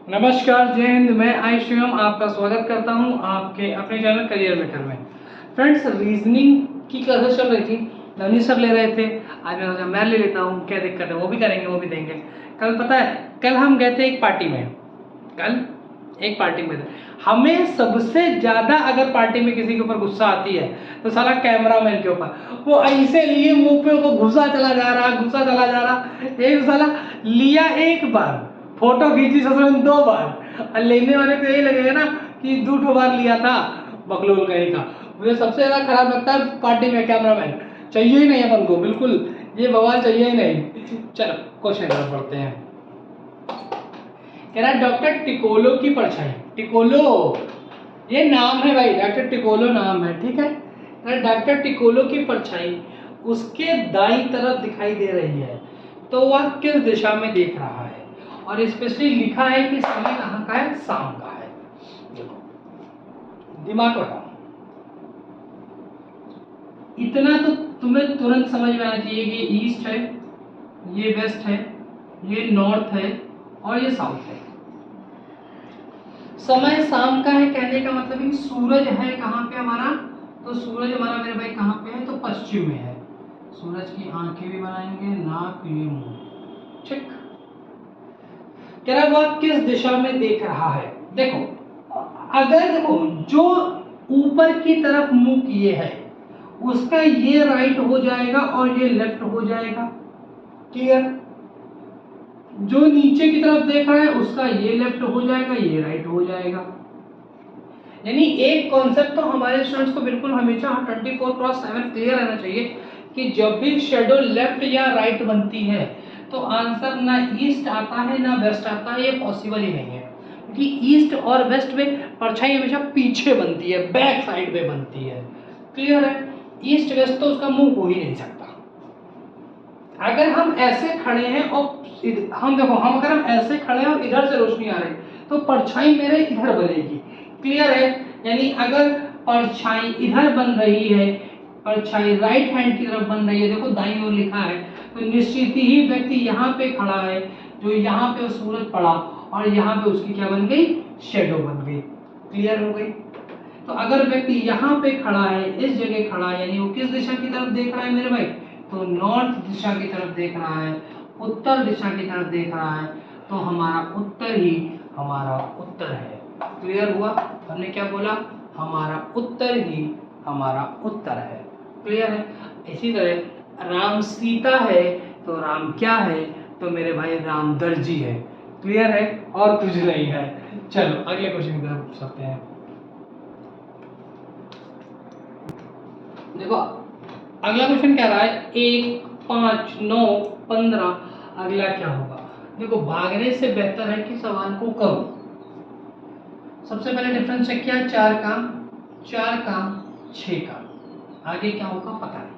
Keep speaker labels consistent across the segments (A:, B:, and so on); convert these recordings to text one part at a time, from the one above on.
A: नमस्कार, जय हिंद। मैं आई शिवम आपका स्वागत करता हूं आपके अपने चैनल करियर मेकर में। फ्रेंड्स, रीजनिंग की क्लासेस चल रही थी, नवनीत सर ले रहे थे। आज मैं सोचा मैं ले लेता हूं, क्या दिक्कत है, वो भी करेंगे, वो भी देंगे। कल पता है, कल हम गए थे एक पार्टी में, थे। हमें सबसे ज़्यादा अगर पार्टी में किसी के ऊपर गुस्सा आती है तो साला कैमरामैन के ऊपर। वो ऐसे लिए मुंह पे वो घुसा चला जा रहा। एक साला लिया एक बार, फोटो खींची ससुर ने 2 बार, और लेने वाले को यही लगेगा ना कि 2 बार लिया था, बकलोल कहीं का। मुझे सबसे ज्यादा खराब लगता है पार्टी में कैमरामैन, चाहिए ही नहीं अपन को, बिल्कुल ये बवाल चाहिए ही नहीं। चलो क्वेश्चन पढ़ते हैं। कह रहा है डॉक्टर टिकोलो की परछाई। टिकोलो ये नाम है भाई, डॉक्टर टिकोलो नाम है, ठीक है। डॉक्टर टिकोलो की परछाई उसके दाईं तरफ दिखाई दे रही है, तो वह किस दिशा में देख रहा है? और स्पेशली लिखा है कि समय कहाँ का है, शाम का है। देखो दिमाग लगाओ, इतना तो तुम्हें तुरंत समझ में आना चाहिए कि ये ईस्ट है, ये वेस्ट है, ये नॉर्थ है और ये साउथ है। समय शाम का है कहने का मतलब है कि सूरज है कहाँ पे हमारा, तो सूरज हमारा मेरे भाई कहाँ पे है, तो पश्चिम में है। सूरज की आंखें भी बनाएंगे, नाक, ये मुंह, ठीक। कह रहा वह किस दिशा में देख रहा है? देखो, अगर देखो जो ऊपर की तरफ मुंह किए है उसका ये राइट हो जाएगा और ये लेफ्ट हो जाएगा, क्लियर। जो नीचे की तरफ देख रहा है उसका ये लेफ्ट हो जाएगा, ये राइट हो जाएगा। यानी एक कॉन्सेप्ट तो हमारे स्टूडेंट्स को बिल्कुल हमेशा 24/7 क्लियर रहना चाहिए कि जब भी शेडो लेफ्ट या राइट बनती है तो आंसर ना ईस्ट आता है ना वेस्ट आता है, ये पॉसिबल ही नहीं है। क्योंकि ईस्ट और वेस्ट में परछाई हमेशा पीछे बनती है, बैक साइड पे बनती है, क्लियर है। ईस्ट वेस्ट तो उसका मुंह हो ही नहीं सकता। अगर हम ऐसे खड़े हैं और हम देखो, अगर हम ऐसे खड़े हैं और इधर से रोशनी आ रही तो परछाई मेरे इधर बनेगी, क्लियर है। यानी अगर परछाई इधर बन रही है, परछाई राइट हैंड की तरफ बन रही है, देखो दाईं ओर लिखा है, तो निश्चित ही व्यक्ति यहाँ पे खड़ा है, जो यहाँ पे सूरज पड़ा और यहाँ पे उसकी क्या बन गई, शेडो बन गई, क्लियर हो गई। तो अगर व्यक्ति यहाँ पे खड़ा है, इस जगह खड़ा है, यानी वो किस दिशा की तरफ देख रहा है मेरे भाई, तो नॉर्थ दिशा की तरफ देख रहा है, उत्तर दिशा की तरफ देख रहा है, तो हमारा उत्तर ही हमारा उत्तर है, क्लियर हुआ। हमने क्या बोला, हमारा उत्तर ही हमारा उत्तर है, क्लियर है। इसी तरह राम सीता है तो राम क्या है, तो मेरे भाई राम दर्जी है, क्लियर है, और कुछ नहीं है। चलो अगले क्वेश्चन की तरफ चलते हैं। देखो अगला क्वेश्चन कह रहा है 1, 5, 9, 15 अगला क्या होगा। देखो भागने से बेहतर है कि सवाल को करो। सबसे पहले डिफरेंस चेक किया, 4 का 6 का, आगे क्या होगा पता नहीं।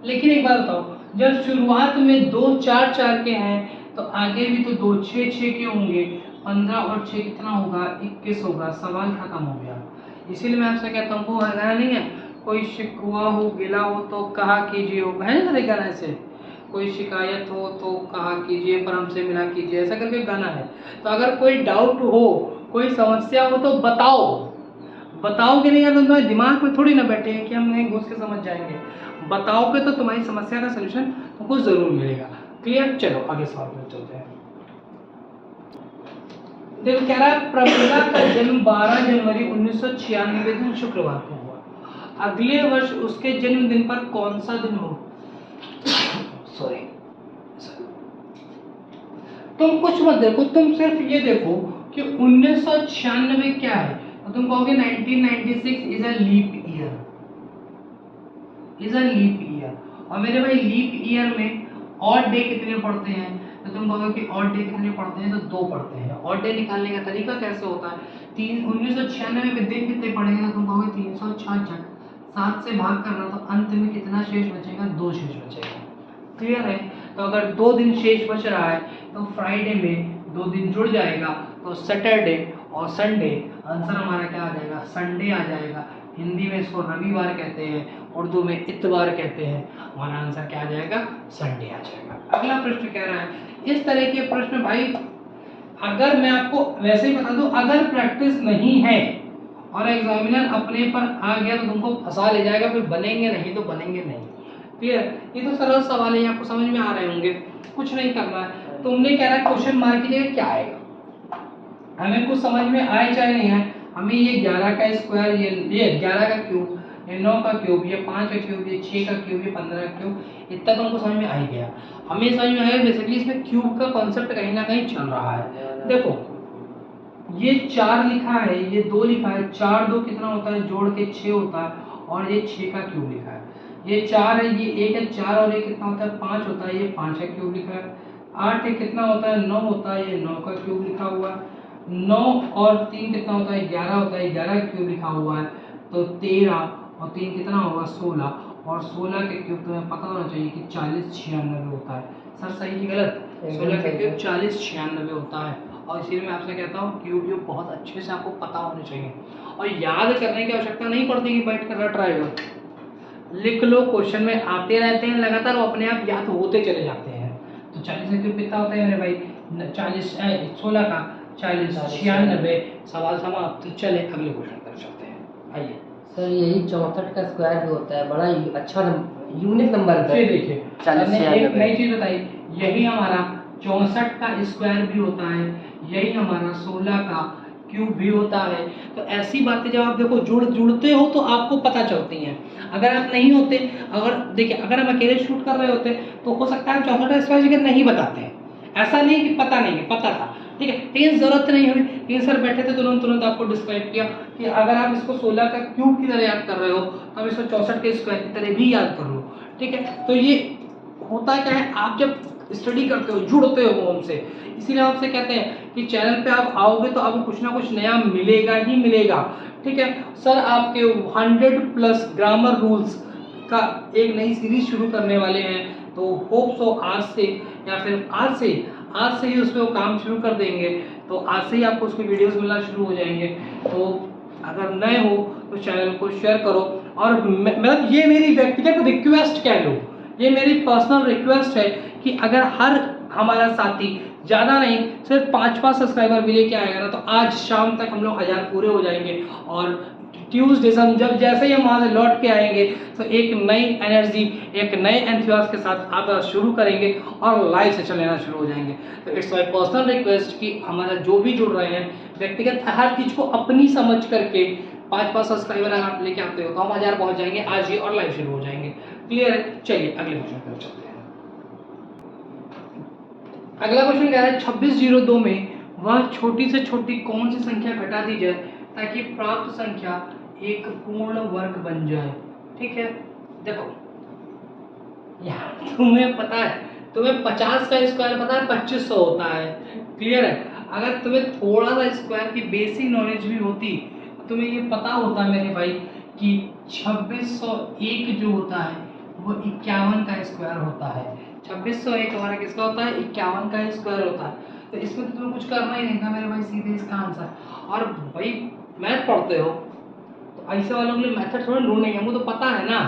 A: लेकिन एक बात बताओ, जब शुरुआत में 2 4 4 के हैं तो आगे भी तो 2 6 6 के होंगे। 15 और 6 कितना होगा, 21 होगा। सवाल खत्म हो गया। इसीलिए मैं आपसे कहता हूँ, वो गाना नहीं है, कोई शिकवा हो गिला हो तो कहा कीजिए, हो है ना गाना ऐसे, कोई शिकायत हो तो कहा कीजिए पर हमसे मिला कीजिए, ऐसा करके गाना है। तो अगर कोई डाउट हो, कोई समस्या हो तो बताओगे नहीं, तो तुम्हारे दिमाग में थोड़ी ना बैठे हैं कि हम नहीं घुस के समझ जाएंगे। बताओगे तो तुम्हारी समस्या का सलूशन तुमको जरूर मिलेगा, क्लियर। चलो आगे सवाल में चलते हैं। देखो कह रहा है प्रमिला का जन्म 12 जनवरी 1996 दिन शुक्रवार को हुआ। अगले वर्ष उसके जन्मदिन पर कौन सा दिन हो, सॉरी, तुम कुछ मत देखो, तुम सिर्फ ये देखो कि 1996 क्या है, तो तुम कहोगे 1996 इज अ लीप ईयर, और मेरे भाई लीप ईयर में ऑड डे कितने पड़ते हैं, तो तुम कहोगे कि ऑड डे कितने पड़ते हैं, तो 2 पड़ते हैं। ऑड डे निकालने का तरीका कैसे होता है, 1996 में दिन कितने पड़ेंगे, तो तुम कहोगे 366, 7 से भाग करना, तो अंत में कितना शेष बचेगा, 2 शेष बचेगा, क्लियर है। तो अगर 2 दिन शेष बच रहा है तो फ्राइडे में 2 दिन जुड़ जाएगा, तो सैटरडे और संडे, आंसर हमारा क्या आ जाएगा, संडे आ जाएगा। हिंदी में इसको रविवार कहते हैं, उर्दू में इतवार कहते हैं, हमारा आंसर क्या आ जाएगा, संडे आ जाएगा। अगला प्रश्न कह रहा है, इस तरह के प्रश्न भाई अगर मैं आपको वैसे ही बता दूं, अगर प्रैक्टिस नहीं है और एग्जामिनर अपने पर आ गया तो तुमको फंसा ले जाएगा, फिर बनेंगे नहीं तो बनेंगे नहीं। क्लियर? ये तो सरल सवाल है, आपको समझ में आ रहे होंगे, कुछ नहीं करना है। तुमने कह रहा है क्वेश्चन मार्क की जगह क्या आएगा, हमें कुछ समझ में आए चाहे नहीं आए, हमें ये 11 का स्क्वायर, ये 11 का क्यूब, ये 9 का क्यूब, ये 5 का क्यूब, ये 6 का क्यूब, ये 15 का क्यूब, इतना तो हमको समझ में आ ही गया। हमें समझ में आया बेसिकली इसमें क्यूब का कॉन्सेप्ट कहीं ना कहीं चल रहा है। देखो ये 4 लिखा है, ये 2 लिखा है, 4 2 कितना होता है, जोड़ के 6 होता है, और ये 6 का क्यूब लिखा है। ये 4 है, ये 1 है, 4 और 1 कितना होता है, 5 होता है, ये 5 का क्यूब लिखा है। 8 है कितना होता है, 9 होता है, ये 9 का क्यूब लिखा हुआ है। 9 और 3 कितना होता है, 11 होता है, 11 का क्यूब लिखा हुआ है। तो 13 और 3 कितना होगा, 16, और 16 के क्यूब तुम्हें पता होना चाहिए कि 40 96 होता है। सर सही कि गलत? 16 का क्यूब 40 96 होता है। और इसीलिए मैं आपसे कहता हूँ क्यूब व्यूब बहुत अच्छे से आपको पता होने चाहिए, और याद करने की आवश्यकता नहीं पड़ती कि बैठ कर रट रहे हो, लिख लो, क्वेश्चन में आते रहते हैं लगातार, वो अपने आप याद होते चले जाते हैं। तो 40 का क्यूब कितना होता है मेरे भाई, 16 का 40 96। सवाल समाप्त। चले अगले क्वेश्चन पर चलते हैं, आइए।
B: सर यही 64 का स्क्वायर भी होता है, बड़ा अच्छा यूनिक नंबर है।
A: देखिए एक नई चीज बताई, यही हमारा 64 का स्क्वायर भी होता है, यही हमारा 16 का क्यूब भी होता है। तो ऐसी बातें जब आप देखो जुड़ते हो तो आपको पता चलती हैं। अगर आप नहीं होते, अगर देखिए अगर हम अकेले शूट कर रहे होते तो हो सकता है 64 का स्क्वायर जगह नहीं बताते हैं, ऐसा नहीं कि पता नहीं है, पता था, ठीक है, लेकिन जरूरत नहीं हुई। लेकिन सर बैठे थे तुरंत आपको डिस्क्राइब किया कि अगर आप इसको 16 का क्यूब की तरह याद कर रहे हो तो आप इसको 64 के स्क्वायर की तरह भी याद कर लो, ठीक है। तो ये होता क्या है, आप जब स्टडी करते हो जुड़ते हो उनसे, इसीलिए आपसे कहते हैं कि चैनल पे आप आओगे तो आपको कुछ ना कुछ नया मिलेगा ही मिलेगा, ठीक है। सर आपके 100+ ग्रामर रूल्स का एक नई सीरीज शुरू करने वाले हैं, तो होप सो आज से या फिर आज से ही उस पर वो काम शुरू कर देंगे, तो आज से ही आपको उसकी वीडियोस मिलना शुरू हो जाएंगे। तो अगर नए हो तो चैनल को शेयर करो, और मतलब ये मेरी व्यक्तिगत रिक्वेस्ट कह लो, ये मेरी पर्सनल रिक्वेस्ट है कि अगर हर हमारा साथी ज़्यादा नहीं सिर्फ 5 सब्सक्राइबर भी लेके आएगा ना, तो आज शाम तक हम लोग 1000 पूरे हो जाएंगे। और ट्यूसडे जब जैसे ही हम वहाँ से लौट के आएंगे तो एक नई एनर्जी, एक नए एंथुसियाज्म के साथ आप शुरू करेंगे और लाइव सेशन लेना शुरू हो जाएंगे। तो इट्स माई पर्सनल रिक्वेस्ट कि हमारा जो भी जुड़ रहे हैं व्यक्तिगत हर चीज़ को अपनी समझ करके 5 सब्सक्राइबर अगर आप लेके आते हो तो हम 1000 पहुँच जाएंगे आज ही और लाइव शुरू हो जाएंगे। क्लियर है? चलिए अगले क्वेश्चन पर चलते हैं। अगला क्वेश्चन कह रहा है 2602 में वह छोटी से छोटी कौन सी संख्या घटा दी जाए ताकि प्राप्त संख्या एक पूर्ण वर्ग बन जाए, ठीक है। देखो यार तुम्हें पता है, तुम्हें 50 का स्क्वायर पता है 2500 होता है, क्लियर है। अगर तुम्हें थोड़ा सा स्क्वायर की बेसिक नॉलेज भी होती, तुम्हें ये पता होता मेरे भाई कि 2601 जो होता है वो 51 का स्क्वायर होता है। 2601 हमारा किसका होता है, 51 का स्क्वायर होता है। तो इसमें तो तुम्हें कुछ करना ही नहीं था मेरे भाई, सीधे इसका आंसर। और भाई मैथ पढ़ते हो तो ऐसे वालों के लिए मेथड थोड़ा ढूंढेंगे, हमको तो पता है ना,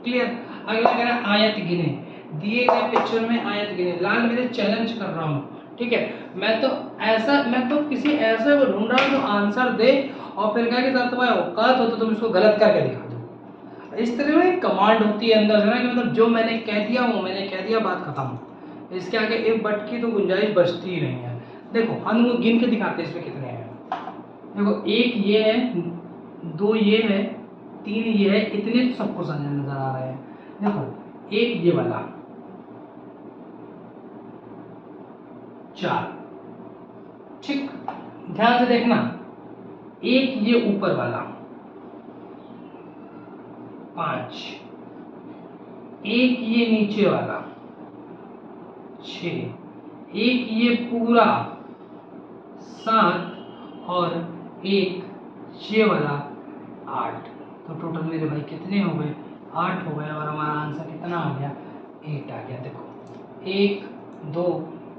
A: क्लियर। अगला कह रहा है आयत गिने, दिए गए पिक्चर में आयत गिने। लाल मेरे चैलेंज कर रहा हूँ, ठीक है। मैं तो किसी ऐसे को ढूंढ रहा हूँ जो आंसर दे और फिर कहे कि सर तुम्हारा औकात हो तो तुम इसको गलत करके दिखा दो। इस तरह में एक कमांड होती है अंदर से ना कि मतलब जो मैंने कह दिया वो मैंने कह दिया, बात खत्म। इसके आगे एक बट की तो गुंजाइश बचती ही नहीं है। देखो हम गिन के दिखाते हैं इसमें कितने हैं। देखो 1 ये है, 2 ये है, 3 ये है, इतने तो सबको समझ नजर आ रहे हैं। देखो 1 ये वाला, 4, ठीक, ध्यान से देखना। 1 ये ऊपर वाला, 5, 1 ये नीचे वाला, 6, 1 ये पूरा 7, और 1 ये वाला 8। तो टोटल मेरे भाई कितने हो गए, 8 हो गए, और हमारा आंसर कितना आ गया, 8 आ गया। देखो 1 2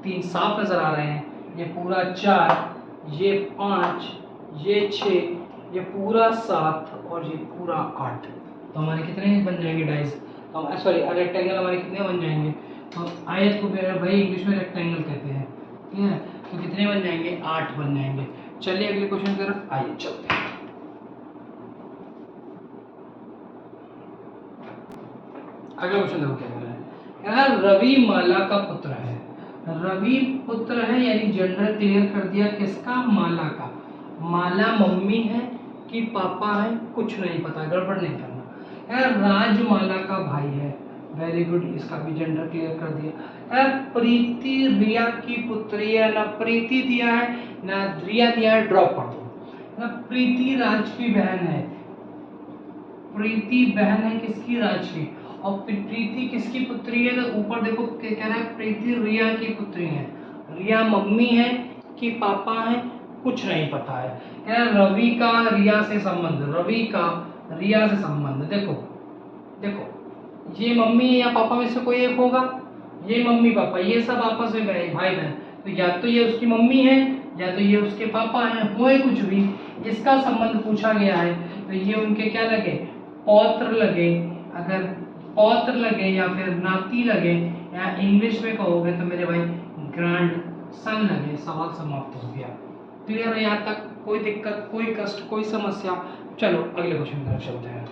A: 3 साफ नजर आ रहे हैं, ये पूरा 4, ये 5, ये 6, ये पूरा 7, और ये पूरा 8। तो हमारे कितने बन जाएंगे डाइस, तो सॉरी रेक्टेंगल हमारे कितने बन जाएंगे। तो आयत को मेरे भाई इंग्लिश में रेक्टेंगल कहते हैं, ठीक है। तो कितने बन जाएंगे, 8 बन जाएंगे। चलिए अगले क्वेश्चन की तरफ आइए चलते हैं। अगला क्वेश्चन देखो क्या कह रहा है, यार रवि माला का पुत्र है। रवि पुत्र है यानी जेंडर क्लियर कर दिया, किसका, माला का। माला मम्मी है कि पापा है, कुछ नहीं पता, गड़बड़ नहीं करना। यार राजमाला का भाई है, वेरी गुड, इसका भी जेंडर क्लियर कर दिया। यार प्रीति रिया की पुत्री है, ना प्रीति दिया है ना रिया दिया है, ड्रॉप कर दो। ना प्रीति राज की बहन है, प्रीति बहन है किसकी, राज की। और प्रीति किसकी पुत्री है, तो ऊपर देखो क्या कह रहा है, प्रीति रिया की पुत्री है। रिया मम्मी है कि पापा है, कुछ नहीं पता है। यार रवि का रिया से संबंध, रवि का रिया से संबंध, देखो देखो ये मम्मी या पापा में से कोई एक होगा, ये मम्मी पापा ये सब आपस में भाई बहन, तो या तो ये उसकी मम्मी है या तो ये उसके पापा हैं, होए कुछ भी, इसका संबंध पूछा गया है तो ये उनके क्या लगे, पौत्र लगे। अगर पौत्र लगे या फिर नाती लगे या इंग्लिश में कहोगे तो मेरे भाई ग्रैंड सन लगे, सवाल समाप्त हो गया। क्लियर है यहाँ तक, कोई दिक्कत, कोई कष्ट, कोई समस्या। चलो अगले क्वेश्चन की तरफ चलते हैं,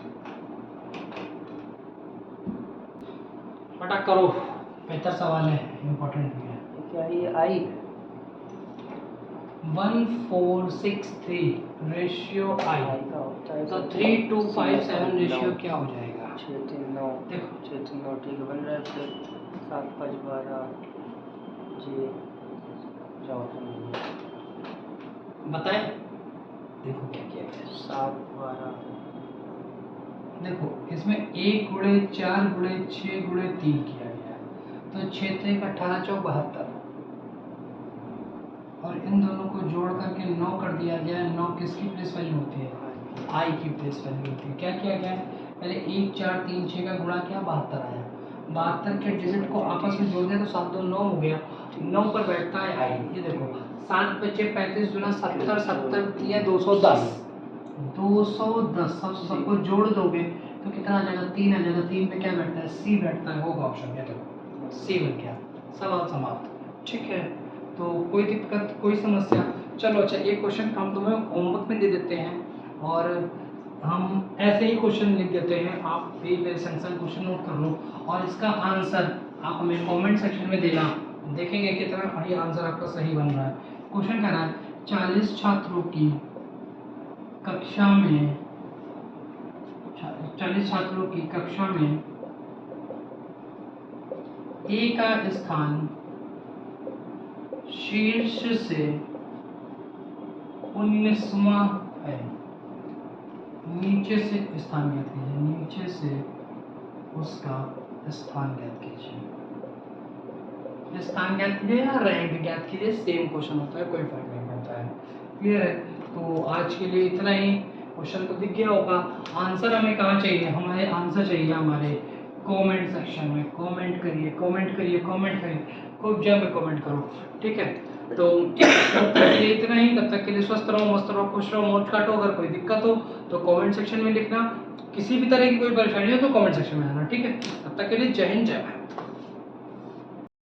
A: फटाक करो, बेहतर सवाल है, इम्पोर्टेंट भी है।
B: क्या ये आई
A: 1463 रेशियो आई,
B: का होता है
A: तो 3257 रेशियो क्या हो जाएगा,
B: 6 3 9,
A: देखो
B: 6 3 9 ठीक है, बन रहा है। फिर 7 5 12 जी जाओ
A: बताएं, देखो क्या किया गया,
B: 7 12
A: देखो इसमें 1 गुणे 4 गुणे 6 गुणे 3 किया गया है, तो 6 3 18 चौक 72, और इन दोनों को जोड़ करके 9 कर दिया गया है। 9 किसकी प्लेस वैल्यू होती है, आई की प्लेस वैल्यू होती है। क्या किया गया है, पहले 1 4 3 6 का गुणा किया, 72 आया। 72 के डिजिट को आपस में जोड़ दिया तो 7 2 9 हो गया, 9 पर बैठता है आई। ये देखो 7 बचे 35 गुना 70, 70 दिया 210, 210 सबको जोड़ दोगे तो कितना आ जाएगा, 3 आ जाएगा। 3 पे क्या बैठता है, सी बैठता है, होगा ऑप्शन, ये देखो सी बन गया, सवाल समाप्त। ठीक है, तो कोई दिक्कत, कोई समस्या। चलो अच्छा, एक क्वेश्चन हम तुम्हें होमवर्क में दे देते हैं और हम ऐसे ही क्वेश्चन लिख देते हैं, आप भी मेरे संग संग क्वेश्चन नोट कर लो और इसका आंसर आप हमें कमेंट सेक्शन में देना, देखेंगे कितना ये आंसर आपका सही बन रहा है। क्वेश्चन कह रहा है 40 छात्रों की कक्षा में, 40 छात्रों की कक्षा में ए का स्थान शीर्ष से 19वां है, नीचे से स्थान ज्ञात कीजिए, नीचे से उसका स्थान ज्ञात कीजिए। स्थान ज्ञात कीजिए या रैंक ज्ञात कीजिए, सेम क्वेश्चन होता है, कोई फर्क नहीं पड़ता है। क्लियर है, तो आज के लिए इतना ही। क्वेश्चन तो दिख गया होगा, आंसर हमें कहाँ चाहिए, हमारे आंसर चाहिए हमारे कमेंट सेक्शन में। कमेंट करिए, कमेंट करिए, कमेंट करिए, खूब जम कमेंट करो, ठीक है। तो ये इतना ही, तब तक के लिए स्वस्थ रहो, मस्त रहो, खुश रहो, मौज काटो। अगर कोई दिक्कत हो तो कमेंट सेक्शन में लिखना, किसी भी तरह की कोई परेशानी हो तो कमेंट सेक्शन में आना, ठीक है। तब तक के लिए जय हिंद, जय भारत।